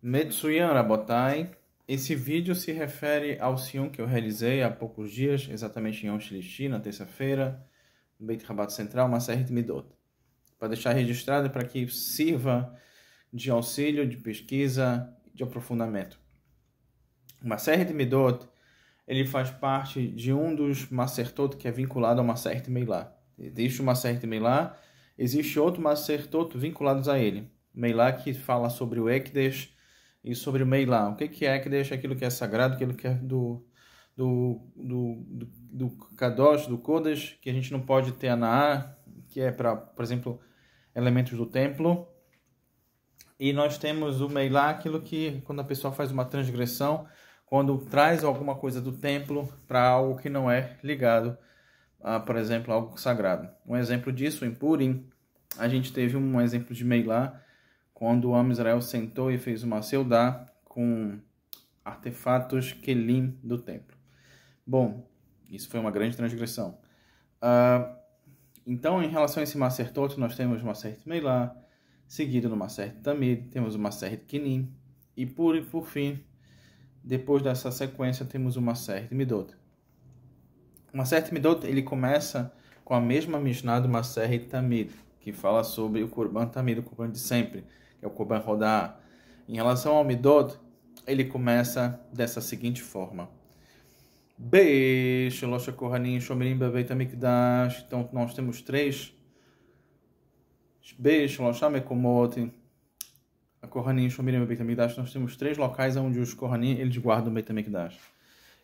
Metsuyan Rabotai. Esse vídeo se refere ao Siyum que eu realizei há poucos dias, exatamente em Yom Shlishi, na terça-feira, no Beit Rabat Central, uma série de Midot. Para deixar registrado para que sirva de auxílio, de pesquisa, de aprofundamento. Uma série de Midot, ele faz parte de um dos Masertot que é vinculado ao Maseret Meilá. Existe o Maseret Meilá, existe outro Masertot vinculados a ele. Meilá que fala sobre o Ekdesh e sobre o Meilá. O que é Ekdesh? Aquilo que é sagrado, aquilo que é do Kadosh, do Kodesh, que a gente não pode ter Anaá, que é para, por exemplo, elementos do templo. E nós temos o Meilá, aquilo que, quando a pessoa faz uma transgressão, quando traz alguma coisa do templo para algo que não é ligado a, por exemplo, algo sagrado. Um exemplo disso, em Purim, a gente teve um exemplo de Meilá, quando o Am Israel sentou e fez uma seudá com artefatos Kelim do templo. Bom, isso foi uma grande transgressão. Então, em relação a esse Masertot, nós temos o Maseret Meilá, seguido no Maseret Tamid, temos o Maseret Kinim, e por fim, depois dessa sequência, temos o Maseret Midot. O Maseret Midot, ele começa com a mesma Mishnah do Maseret Tamid, que fala sobre o Korban Tamid, o Korban de sempre, que é o Korban Rodá. Em relação ao Midot, ele começa dessa seguinte forma. Então, nós temos três. Nós temos três locais onde os Kohanim eles guardam o Beit HaMikdash.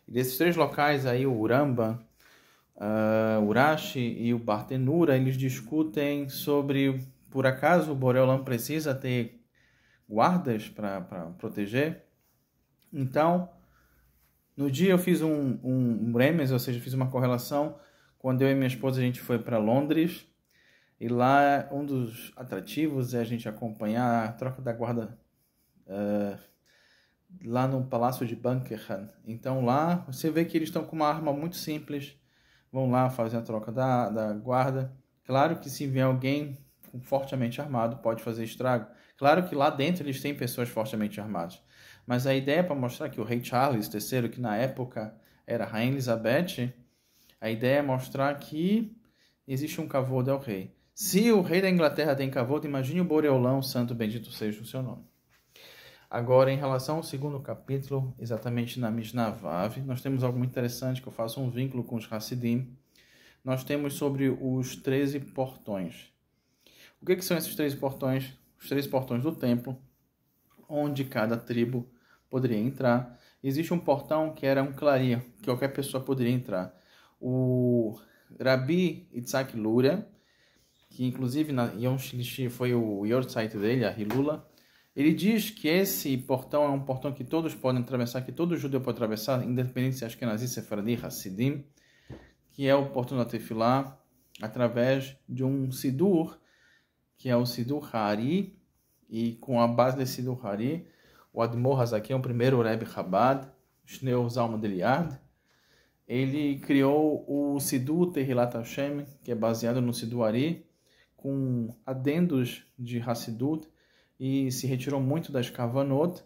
E desses três locais aí, o Ramba, o Rashi e o Bartenura, eles discutem sobre, por acaso, o Borei Olam precisa ter guardas para proteger. Então, no dia eu fiz um remes, ou seja, fiz uma correlação. Quando eu e minha esposa a gente foi para Londres, e lá um dos atrativos é a gente acompanhar a troca da guarda lá no Palácio de Buckingham. Então lá você vê que eles estão com uma arma muito simples, vão lá fazer a troca da guarda. Claro que se vier alguém fortemente armado pode fazer estrago. Claro que lá dentro eles têm pessoas fortemente armadas. Mas a ideia é para mostrar que o rei Charles III, que na época era a rainha Elizabeth, a ideia é mostrar que existe um kavod ao rei. Se o rei da Inglaterra tem kavod, imagine o Borei Olam, santo bendito seja o seu nome. Agora, em relação ao segundo capítulo, exatamente na Mishnah Vav, nós temos algo muito interessante que eu faço um vínculo com os Hassidim. Nós temos sobre os 13 portões. O que são esses 13 portões? Os 13 portões do templo, onde cada tribo poderia entrar. Existe um portão que era um clarim, que qualquer pessoa poderia entrar. O Rabi Yitzhak Luria, que inclusive na Yom Shlishi foi o Yortzeit dele, a Hilula, ele diz que esse portão é um portão que todos podem atravessar, que todo judeu pode atravessar, independente se é Ashkenazi, Sefaradi, Hassidim, que é o portão da Tefilá, através de um Sidur, que é o Sidur Hari, e com a base desse Sidur Hari, o Admor Hazaki é o primeiro Rebbe Chabad, Shneur Zalman de Liard. Ele criou o Sidur Tehilat Hashem, que é baseado no Sidur Hari, com adendos de Hassidut, e se retirou muito das Kavanot.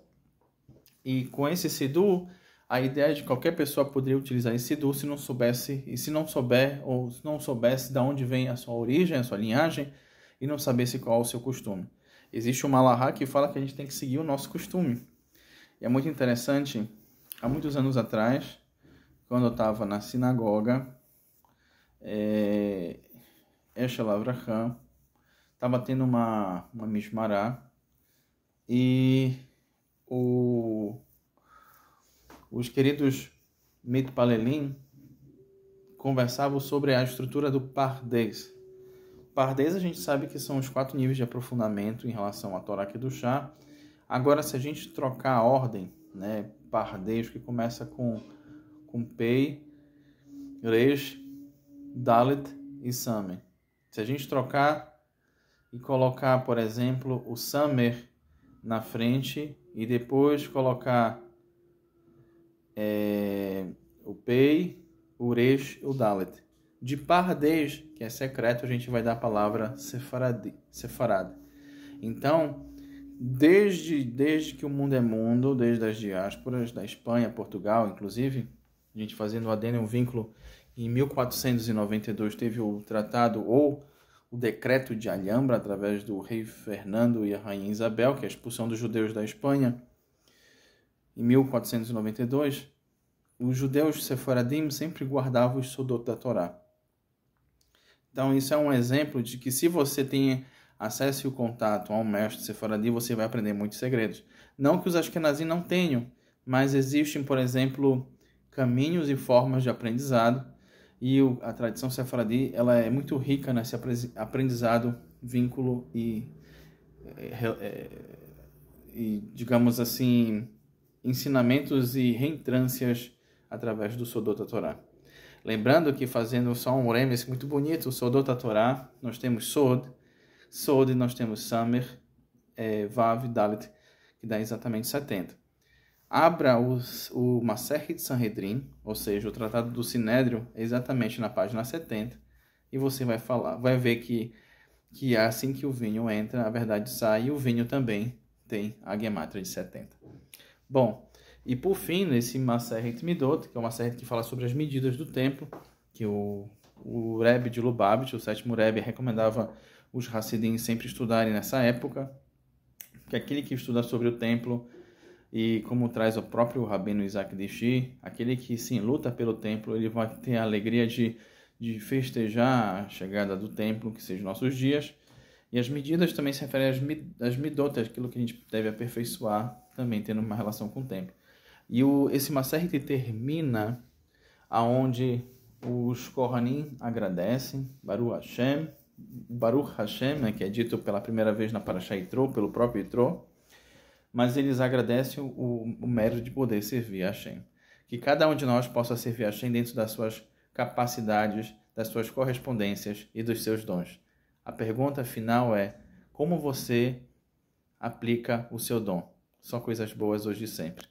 E com esse Sidur, a ideia é de que qualquer pessoa poderia utilizar esse Sidur se não soubesse, e se não souber, ou se não soubesse de onde vem a sua origem, a sua linhagem, e não sabesse qual é o seu costume. Existe uma alahá que fala que a gente tem que seguir o nosso costume. E é muito interessante, há muitos anos atrás, quando eu estava na sinagoga, Eshel Avraham, estava tendo uma mishmará, e os queridos Mitpalelim conversavam sobre a estrutura do Pardes. Pardes a gente sabe que são os 4 níveis de aprofundamento em relação à Torá e do Chá. Agora, se a gente trocar a ordem, né, Pardes, que começa com Pei, Resh, Dalet e Samer. Se a gente trocar e colocar, por exemplo, o Samer na frente e depois colocar o Pei, o Resh e o Dalet. De Pardes, que é secreto, a gente vai dar a palavra Sefarad. Então, desde que o mundo é mundo, desde as diásporas da Espanha, Portugal, inclusive, a gente fazendo o adendo, um vínculo, em 1492 teve o tratado ou o decreto de Alhambra, através do rei Fernando e a rainha Isabel, que é a expulsão dos judeus da Espanha. Em 1492, os judeus sefaradim sempre guardavam os sodot da Torá. Então, isso é um exemplo de que se você tem acesso e o contato a um mestre sefaradi, você vai aprender muitos segredos. Não que os ashkenazim não tenham, mas existem, por exemplo, caminhos e formas de aprendizado, e a tradição sefaradi ela é muito rica nesse aprendizado, vínculo e digamos assim, ensinamentos e reentrâncias através do Sodot Torá. Lembrando que, fazendo só um remes muito bonito, o Sodot Torá, nós temos Sod, nós temos Samer, Vav, Dalet, que dá exatamente 70. Abra o Masechet Sanhedrin, ou seja, o Tratado do Sinédrio, exatamente na página 70, e você vai ver que é assim que o vinho entra, a verdade sai, e o vinho também tem a Gemátria de 70. Bom, e por fim, nesse Masechet Midot, que é uma Masechet que fala sobre as medidas do templo, que o Rebbe de Lubavitch, o sétimo Rebbe, recomendava os Hassidim sempre estudarem nessa época, que aquele que estuda sobre o templo, e como traz o próprio Rabino Isaac Deshi, aquele que sim luta pelo templo, ele vai ter a alegria de festejar a chegada do templo, que seja nossos dias. E as medidas também se referem às midot, aquilo que a gente deve aperfeiçoar, também tendo uma relação com o templo. E esse Masechet termina aonde os Kohanim agradecem, Baruch Hashem, né, que é dito pela primeira vez na Parashá Yitro, pelo próprio Yitro, mas eles agradecem o mérito de poder servir a Hashem. Que cada um de nós possa servir a Hashem dentro das suas capacidades, das suas correspondências e dos seus dons. A pergunta final é: como você aplica o seu dom? Só coisas boas hoje e sempre.